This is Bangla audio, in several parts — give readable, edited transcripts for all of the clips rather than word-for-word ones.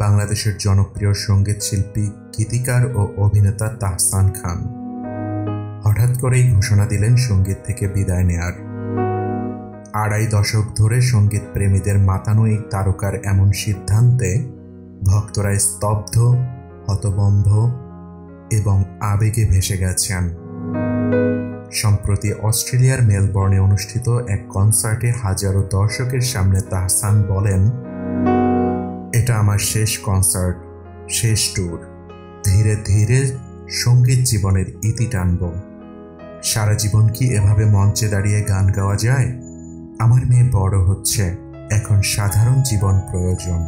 বাংলাদেশের জনপ্রিয় সঙ্গীত শিল্পী, গীতিকার ও অভিনেতা তাহসান খান হঠাৎ করেই ঘোষণা দিলেন সঙ্গীত থেকে বিদায় নেয়ার। 2.5 দশক ধরে সঙ্গীত প্রেমীদের মাতানো এই তারকার এমন সিদ্ধান্তে ভক্তরা স্তব্ধ, হতভম্ব এবং আবেগে ভেসে গেছেন। সম্প্রতি অস্ট্রেলিয়ার মেলবোর্নে অনুষ্ঠিত এক কনসার্টে হাজারো দর্শকের সামনে তাহসান বলেন, এটা আমার শেষ কনসার্ট, শেষ ট্যুর। ধীরে ধীরে সঙ্গীত জীবনের ইতি টানব। সারা জীবন কি এভাবে মঞ্চে দাঁড়িয়ে গান গাওয়া যায়? আমার মেয়ে বড় হচ্ছে, এখন সাধারণ জীবন প্রয়োজন।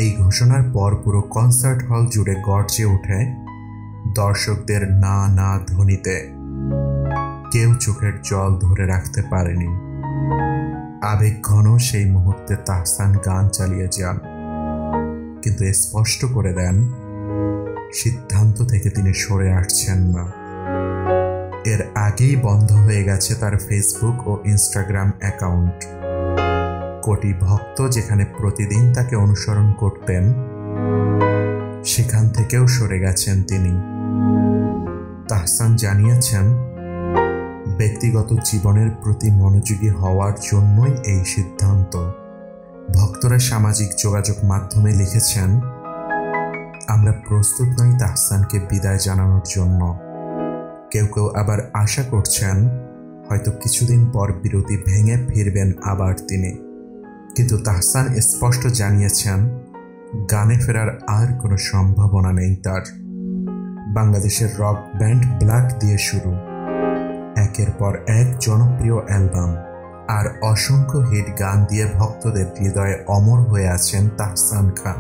এই ঘোষণার পর পুরো কনসার্ট হল জুড়ে গর্জে ওঠে দর্শকদের না না ধ্বনিতে। কেউ চোখের জল ধরে রাখতে পারেনি। আবেগঘন সেই মুহূর্তে তাহসান গান চালিয়ে যান, কিন্তু স্পষ্ট করে দেন সিদ্ধান্ত থেকে তিনি সরে আসছেন না। এর আগেই বন্ধ হয়ে গেছে তার ফেসবুক ও ইনস্টাগ্রাম অ্যাকাউন্ট। কোটি ভক্ত যেখানে প্রতিদিন তাকে অনুসরণ করতেন, সেখান থেকেও সরে গেছেন তিনি। তাহসান জানিয়েছেন, ব্যক্তিগত জীবনের প্রতি মনোযোগী হওয়ার জন্যই এই সিদ্ধান্ত। ভক্তরা সামাজিক যোগাযোগ মাধ্যমে লিখেছেন, আমরা প্রস্তুত নই তাহসানকে বিদায় জানানোর জন্য। কেউ কেউ আবার আশা করছেন হয়তো কিছুদিন পর বিরতি ভেঙে ফিরবেন আবার তিনি। কিন্তু তাহসান স্পষ্ট জানিয়েছেন, গানে ফেরার আর কোনো সম্ভাবনা নেই তার। বাংলাদেশের রক ব্যান্ড ব্ল্যাক দিয়ে শুরু, একের পর এক জনপ্রিয় অ্যালবাম আর অসংখ্য হিট গান দিয়ে ভক্তদের হৃদয়ে অমর হয়ে আছেন তাহসান খান।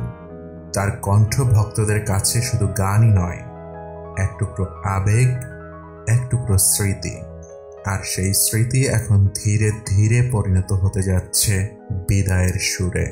তার কণ্ঠ ভক্তদের কাছে শুধু গানই নয়, এক টুকরো আবেগ, এক টুকরো স্মৃতি। আর সেই স্মৃতি এখন ধীরে ধীরে পরিণত হতে যাচ্ছে বিদায়ের সুরে।